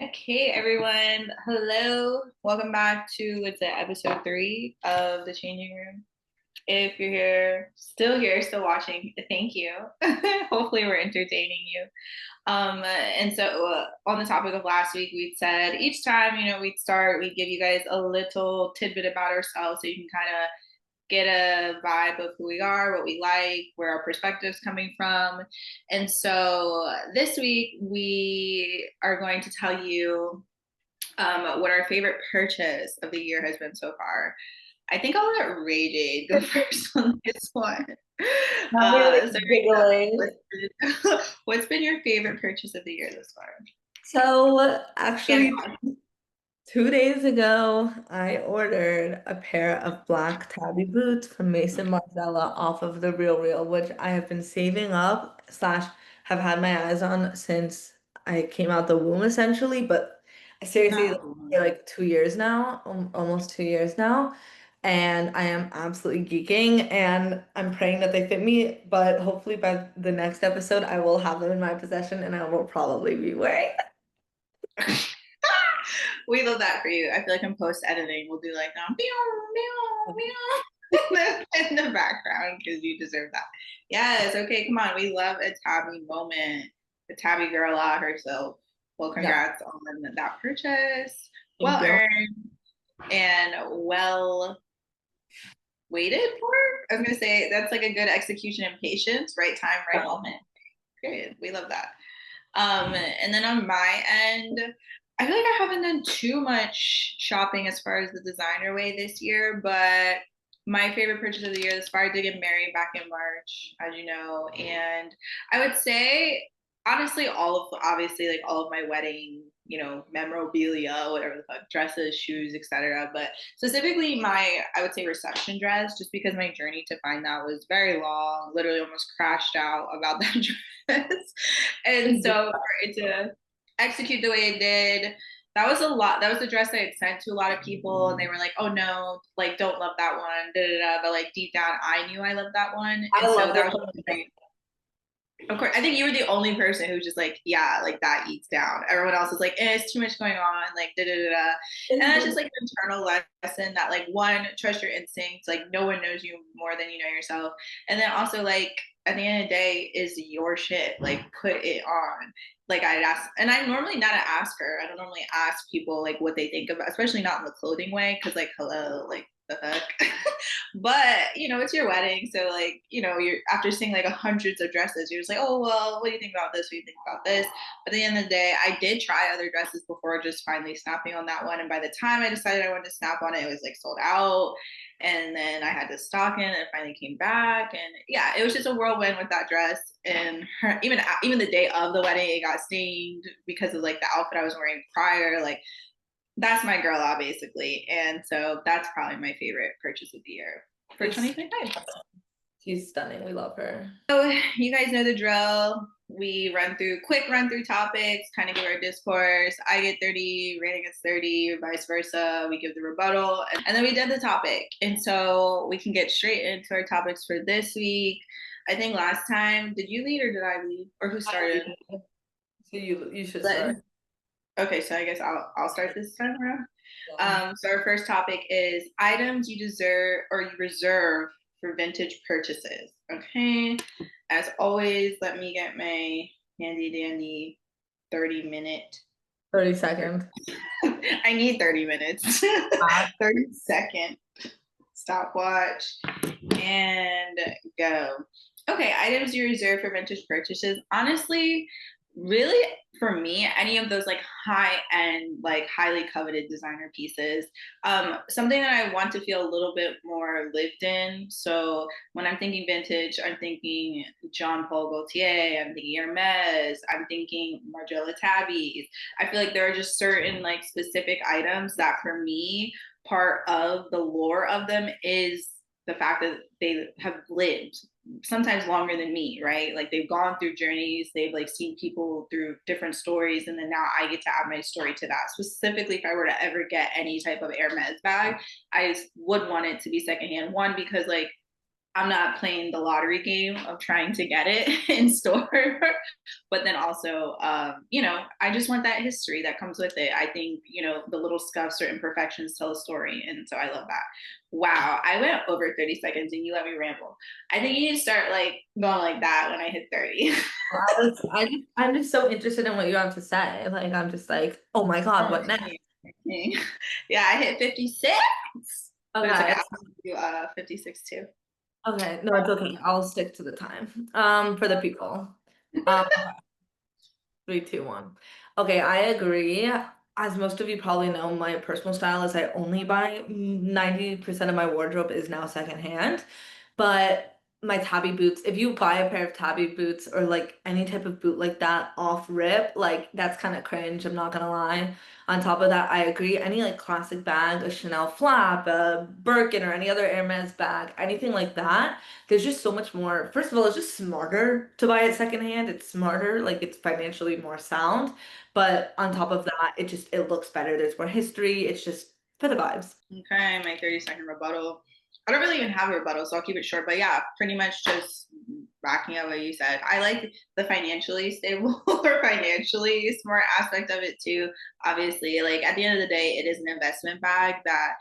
Okay, everyone. Hello. Welcome back to episode 3 of the changing room. If you're still watching, thank you. Hopefully, we're entertaining you. And so on the topic of last week, we said each time, we'd give you guys a little tidbit about ourselves so you can kind of get a vibe of who we are, what we like, where our perspective's coming from. And so this week, we are going to tell you what our favorite purchase of the year has been so far. I think I'll let Ray J go first on this one. I'm really So giggling. what's been your favorite purchase of the year this far? So And actually, 2 days ago, I ordered a pair of black tabby boots from Mason Margiela off of the Real Real, which I have been saving up slash have had my eyes on since I came out the womb, essentially. But I seriously like 2 years now, almost 2 years now. And I am absolutely geeking and I'm praying that they fit me, but hopefully by the next episode I will have them in my possession and I will probably be wearing we love that for you. I feel like in post editing, we'll do like meow, them. meow, meow in the background because you deserve that. Yes, okay, come on. We love a tabby moment, the tabby girl out herself. Well, Yeah, congrats on that purchase. thank Well you. earned and well waited for. I was gonna say that's like a good execution and patience, right time, right moment. Period. We love that. And then on my end, I feel like I haven't done too much shopping as far as the designer way this year, but my favorite purchase of the year this far, I did get married back in March, as you know, and I would say honestly, obviously like all of my wedding, memorabilia, whatever the fuck, dresses, shoes, etc. But specifically my, I would say reception dress, just because my journey to find that was very long, literally almost crashed out about that dress. And so for it to execute the way it did, that was a lot. That was the dress I had sent to a lot of people, and they were like, "Oh no, like don't love that one." Da, da, da. But like deep down, I knew I loved that one, I and so love that this was one. just of course, I think you were the only person who just like, yeah, like that eats down. Everyone else is like, it's too much going on, like da da da da. And that's just like an internal lesson that like one, trust your instincts. Like no one knows you more than you know yourself. And then also like at the end of the day is your shit. Like put it on. Like I'd ask, and I'm normally not an asker. I don't normally ask people like what they think about, especially not in the clothing way, because like hello, like the heck. But it's your wedding, so like you're after seeing like hundreds of dresses, you're just like, oh well, what do you think about this? What do you think about this? But at the end of the day, I did try other dresses before just finally snapping on that one. And by the time I decided I wanted to snap on it, it was like sold out. And then I had to stock it, and it finally came back. And yeah, it was just a whirlwind with that dress. And even the day of the wedding, it got stained because of like the outfit I was wearing prior. Like that's my girl out basically. And so that's probably my favorite purchase of the year for She's 2025. she's stunning. We love her. So you guys know the drill. We run through topics, kind of give our discourse. I get 30, Rayna gets 30, vice versa. We give the rebuttal, and then we did the topic. And so we can get straight into our topics for this week. I think last time, did you lead or did I lead? Or who started? So you should But start. okay, so I guess I'll start this time around. Yeah. So our first topic is items you deserve or you reserve for vintage purchases. Okay. As always, let me get my handy dandy 30-minute. 30 seconds. I need 30 minutes. 30-second stopwatch and go. Okay, items you reserve for vintage purchases. Honestly, really for me, any of those like high end, like highly coveted designer pieces, something that I want to feel a little bit more lived in. So when I'm thinking vintage, I'm thinking Jean Paul Gaultier, I'm thinking Hermes, I'm thinking Margiela Tabbies. I feel like there are just certain like specific items that for me, part of the lore of them is the fact that they have lived sometimes longer than me, right? Like they've gone through journeys, they've like seen people through different stories, and then now I get to add my story to that. Specifically, if I were to ever get any type of Hermes bag, I would want it to be secondhand. One, because like I'm not playing the lottery game of trying to get it in store. But then also, I just want that history that comes with it. I think, the little scuffs or imperfections tell a story. And so I love that. Wow, I went over 30 seconds and you let me ramble. I think you need to start like going like that when I hit 30. I'm just so interested in what you have to say. Like, I'm just like, oh my God, Oh, what next? yeah, I hit 56. But it's okay. Okay. I'll do 56 too. Okay. No, it's okay. I'll stick to the time. For the people. Um, 3, 2, 1. Okay, I agree. As most of you probably know, my personal style is I only buy 90% of my wardrobe is now secondhand. But my tabby boots, if you buy a pair of tabby boots or like any type of boot like that off rip, like that's kind of cringe, I'm not gonna lie. On top of that, I agree. Any like classic bag, a Chanel flap, a Birkin, or any other Hermes bag, anything like that, there's just so much more. First of all, it's just smarter to buy it secondhand. It's smarter, like it's financially more sound. But on top of that, it looks better. There's more history. It's just for the vibes. Okay, my 30-second rebuttal. I don't really even have a rebuttal, so I'll keep it short. But yeah, pretty much just backing up what you said. I like the financially stable or financially smart aspect of it too. Obviously, like at the end of the day, it is an investment bag that,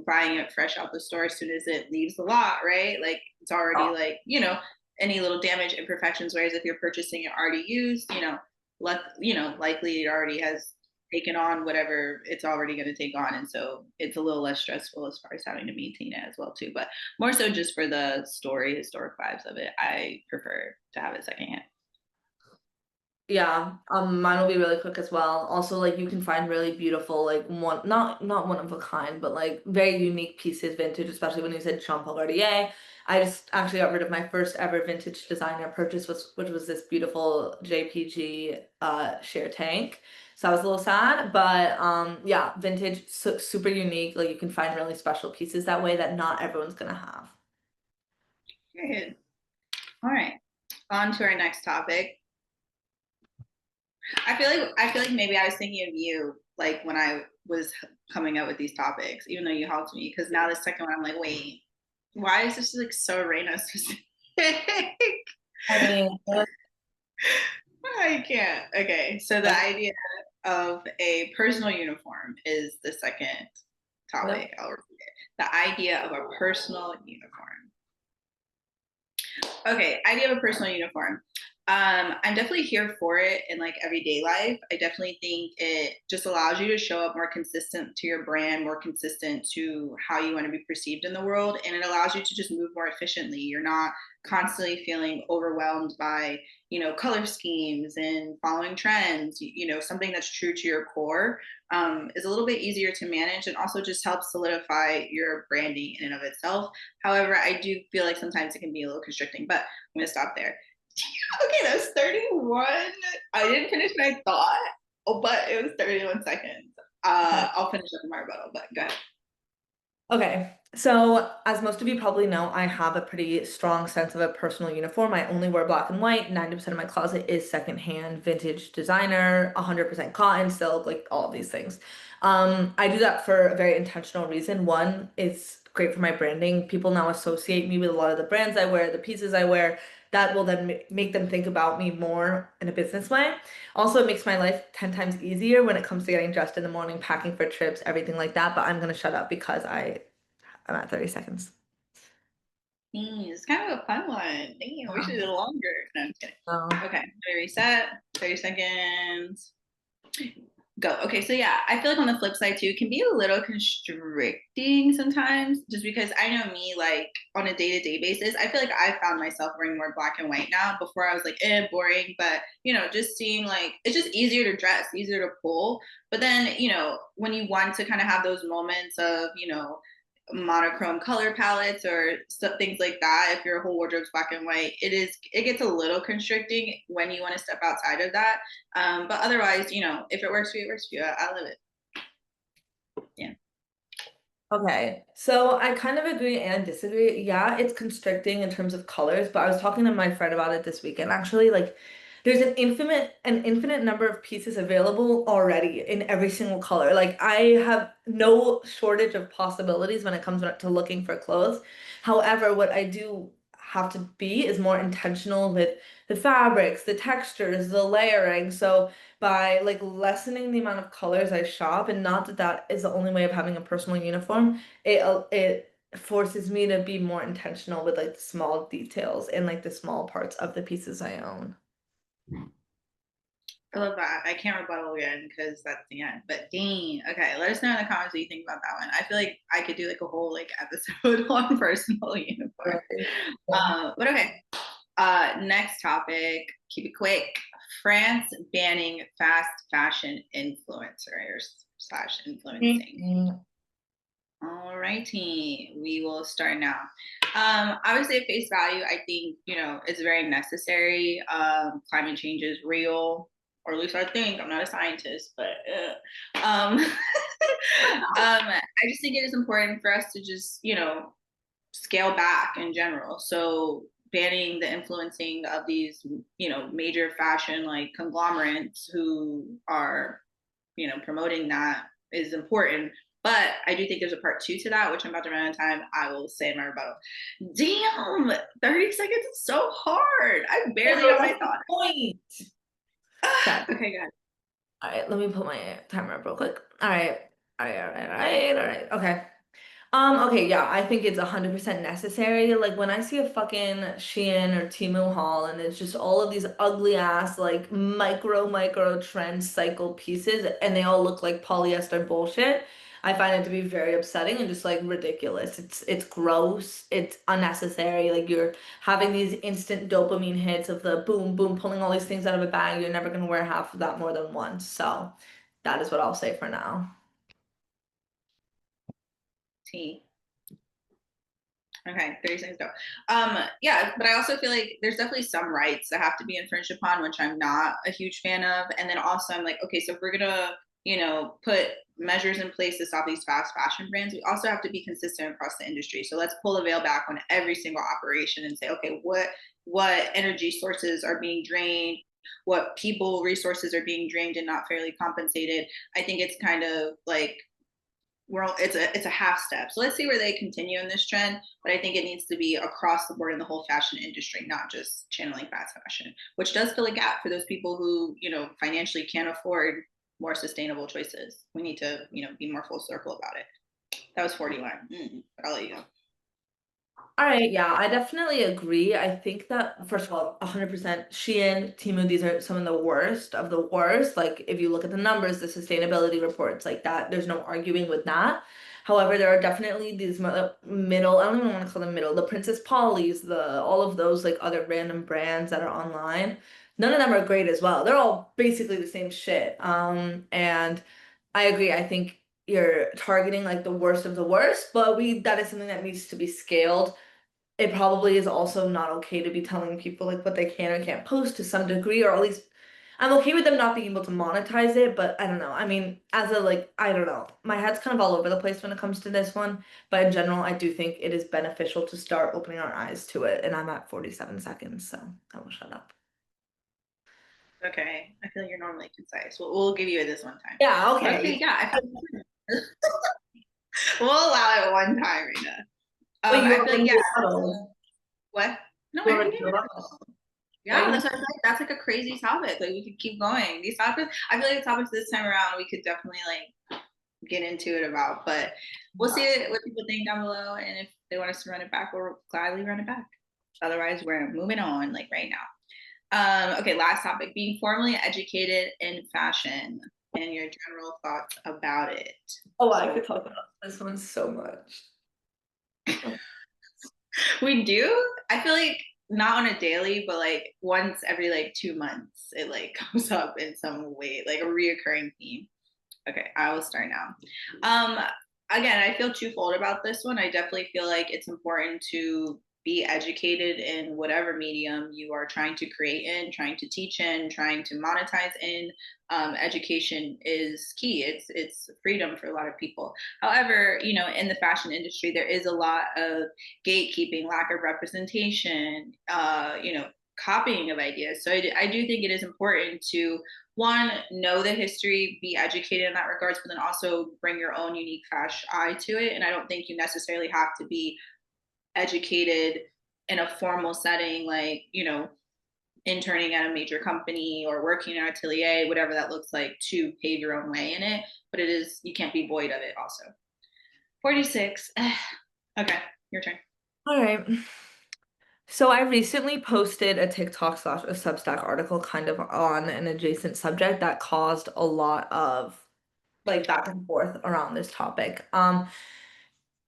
buying it fresh out the store as soon as it leaves the lot, right? Like it's already Oh, like, any little damage, imperfections. Whereas if you're purchasing it already used, likely it already has taken on whatever it's already going to take on, and so it's a little less stressful as far as having to maintain it as well too, but more so just for the historic vibes of it, I prefer to have it secondhand. yeah, mine will be really quick as well. Also, like you can find really beautiful, like not one of a kind, but like very unique pieces vintage, especially when you said Jean Paul Gaultier. I just actually got rid of my first ever vintage designer purchase, which was this beautiful JPG sheer tank. So I was a little sad, but yeah, vintage, super unique. Like you can find really special pieces that way that not everyone's gonna have. Good. All right, on to our next topic. I feel like maybe I was thinking of you like when I was coming up with these topics, even though you helped me, because now the second one I'm like, wait, why is this like so Rayna specific? I mean, I can't. Okay, so the yep, idea of a personal uniform is the second yep. topic. I'll repeat it. The idea of a personal uniform. Okay, idea of a personal uniform. I'm definitely here for it in like everyday life. I definitely think it just allows you to show up more consistent to your brand, more consistent to how you want to be perceived in the world, and it allows you to just move more efficiently. You're not constantly feeling overwhelmed by, color schemes and following trends. Something that's true to your core is a little bit easier to manage and also just helps solidify your branding in and of itself. However, I do feel like sometimes it can be a little constricting, but I'm going to stop there. Okay, that was 31. I didn't finish my thought, but it was 31 seconds. I'll finish up my rebuttal, but go ahead. Okay, so as most of you probably know, I have a pretty strong sense of a personal uniform. I only wear black and white. 90% of my closet is secondhand, vintage designer, 100% cotton, silk, like all of these things. I do that for a very intentional reason. One, it's great for my branding. People now associate me with a lot of the brands I wear, the pieces I wear. That will then make them think about me more in a business way. Also, it makes my life 10 times easier when it comes to getting dressed in the morning, packing for trips, everything like that. But I'm gonna shut up because I'm at 30 seconds. It's kind of a fun one. Damn, we should do it longer. No, I'm just kidding. Oh. Okay, let me reset. 30 seconds. Go. Okay, so yeah, I feel like on the flip side too, it can be a little constricting sometimes, just because I know me, like on a day-to-day basis, I feel like I found myself wearing more black and white now. Before I was like, boring, but just seeing like it's just easier to dress, easier to pull. But then, when you want to kind of have those moments of, monochrome color palettes or things like that, if your whole wardrobe's black and white, it gets a little constricting when you want to step outside of that, but otherwise, if it works for you, it works for you. I love it. Yeah. Okay, so I kind of agree and disagree. Yeah, it's constricting in terms of colors, but I was talking to my friend about it this weekend actually. Like, there's an infinite number of pieces available already in every single color. Like I have no shortage of possibilities when it comes to looking for clothes. However, what I do have to be is more intentional with the fabrics, the textures, the layering. So by like lessening the amount of colors I shop, and not that that is the only way of having a personal uniform, it forces me to be more intentional with like the small details and like the small parts of the pieces I own. I love that. I can't rebuttal again because that's the end. But dang, okay. Let us know in the comments what you think about that one. I feel like I could do like a whole like episode on personal uniform. Right. But okay. Next topic. Keep it quick. France banning fast fashion influencers slash influencing. All righty, we will start now. I would say at face value, I think, it's very necessary. Climate change is real, or at least I think. I'm not a scientist, but I just think it is important for us to just, scale back in general. So banning the influencing of these, major fashion like conglomerates who are, promoting that is important. But I do think there's a part two to that, which I'm about to run out of time. I will say in my rebuttal. Damn, 30 seconds is so hard. I barely have my That's the thought. point. Okay. Okay, good. All right, let me put my timer up real quick. All right. All right, all right, all right, all right. Okay. Okay, yeah, I think it's 100% necessary. Like when I see a fucking Shein or Temu haul and it's just all of these ugly ass like micro trend cycle pieces and they all look like polyester bullshit, I find it to be very upsetting and just like ridiculous. It's gross, it's unnecessary. Like you're having these instant dopamine hits of the boom boom pulling all these things out of a bag. You're never gonna wear half of that more than once. So that is what I'll say for now. T. Okay, 30 seconds go. Yeah, but I also feel like there's definitely some rights that have to be infringed upon, which I'm not a huge fan of. And then also I'm like, okay, so if we're gonna, put measures in place to stop these fast fashion brands, we also have to be consistent across the industry. So let's pull the veil back on every single operation and say, okay, what energy sources are being drained, what people resources are being drained and not fairly compensated. I think it's kind of like it's a half step. So let's see where they continue in this trend. But I think it needs to be across the board in the whole fashion industry, not just channeling fast fashion, which does fill a gap for those people who, financially can't afford more sustainable choices. We need to, be more full circle about it. That was 41. But I'll let you go. All right, yeah, I definitely agree. I think that, first of all, 100% Shein, Temu, these are some of the worst of the worst. Like, if you look at the numbers, the sustainability reports, like that, there's no arguing with that. However, there are definitely these middle, I don't even want to call them middle, the Princess Pollys, all of those like other random brands that are online. None of them are great as well. They're all basically the same shit. And I agree. I think you're targeting like the worst of the worst, but that is something that needs to be scaled. It probably is also not okay to be telling people like what they can and can't post to some degree, or at least I'm okay with them not being able to monetize it, but I don't know. I mean, as a like, I don't know. My head's kind of all over the place when it comes to this one, but in general, I do think it is beneficial to start opening our eyes to it, and I'm at 47 seconds, so I will shut up. Okay. I feel like you're normally concise. We'll give you it this one time. Yeah, But okay. okay, yeah. We'll allow it one time, Rayna. Wait, you I feel like, already yeah. did rebuttal. What? No, You I already already gave did it. rebuttal. Why Yeah, you? that's what I feel like. That's like a crazy topic. Like we could keep going. These topics, I feel like the topics this time around we could definitely like get into it about. But we'll see what people think down below, and if they want us to run it back, we'll gladly run it back. Otherwise, we're moving on like right now. Okay, last topic: being formally educated in fashion and your general thoughts about it. Oh, I could talk about this one so much. We do. I feel like not on a daily, but like once every like 2 months, it like comes up in some way, like a reoccurring theme. Okay, I will start now. Um, Again, I feel twofold about this one. I definitely feel like it's important to be educated in whatever medium you are trying to create in, trying to teach in, trying to monetize in. Education is key. It's freedom for a lot of people. However, in the fashion industry, there is a lot of gatekeeping, lack of representation. copying of ideas. So I do think it is important to one, know the history, be educated in that regards, but then also bring your own unique fresh eye to it. And I don't think you necessarily have to be educated in a formal setting, like, interning at a major company or working in an atelier, whatever that looks like, to pave your own way in it. But it is, you can't be void of it also. 46. Okay, your turn. All right. So I recently posted a TikTok slash a Substack article kind of on an adjacent subject that caused a lot of like back and forth around this topic.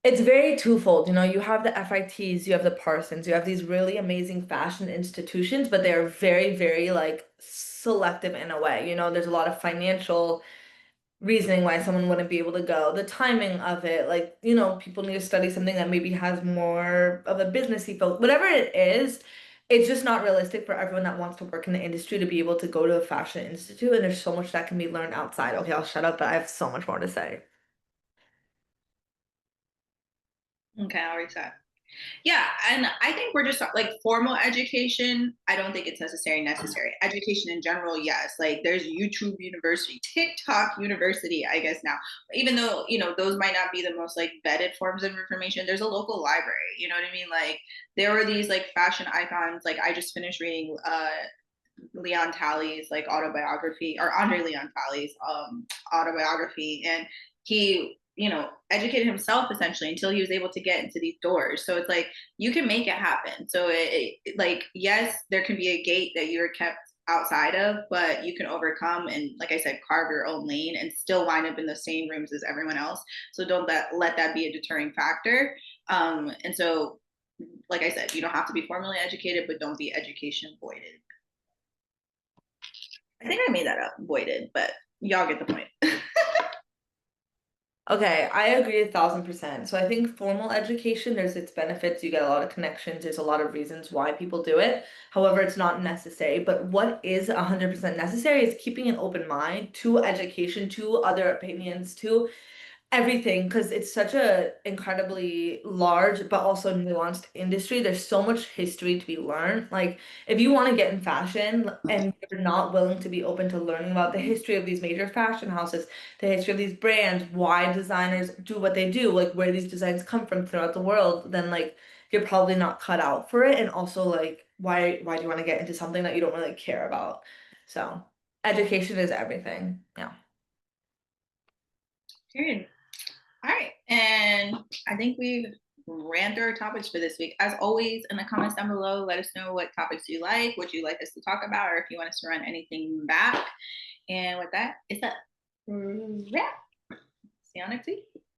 It's very twofold. You have the FITs, you have the Parsons, you have these really amazing fashion institutions, but they're very, very like selective in a way. There's a lot of financial reasoning why someone wouldn't be able to go, the timing of it, like, people need to study something that maybe has more of a businessy feel, whatever it is, it's just not realistic for everyone that wants to work in the industry to be able to go to a fashion institute, and there's so much that can be learned outside. Okay, I'll shut up, but I have so much more to say. Okay, I'll reset. Yeah, and I think we're just like formal education. I don't think it's necessary. Education in general, yes. Like there's YouTube University, TikTok University, I guess now. Even though those might not be the most like vetted forms of information, there's a local library. You know what I mean? Like there were these like fashion icons. Like I just finished reading Leon Talley's like autobiography, or Andre Leon Talley's autobiography, and he educated himself essentially until he was able to get into these doors. So it's like you can make it happen. So like yes, there can be a gate that you're kept outside of, but you can overcome and, like I said, carve your own lane and still wind up in the same rooms as everyone else. So don't let that be a deterring factor. And so, like I said, you don't have to be formally educated, but don't be education voided. I think I made that up, voided, but y'all get the point. Okay, I agree 1,000%. So I think formal education, there's its benefits. You get a lot of connections. There's a lot of reasons why people do it. However, it's not necessary. But what is 100% necessary is keeping an open mind to education, to other opinions, to everything, because it's such a incredibly large but also nuanced industry. There's so much history to be learned. Like if you want to get in fashion and you're not willing to be open to learning about the history of these major fashion houses, the history of these brands, why designers do what they do, like where these designs come from throughout the world, then like you're probably not cut out for it. And also like why do you want to get into something that you don't really care about? So education is everything. Yeah. Period. All right. And I think we've ran through our topics for this week. As always, in the comments down below, let us know what topics you like, what you like us to talk about, or if you want us to run anything back. And with that, it's a wrap. See y'all next week.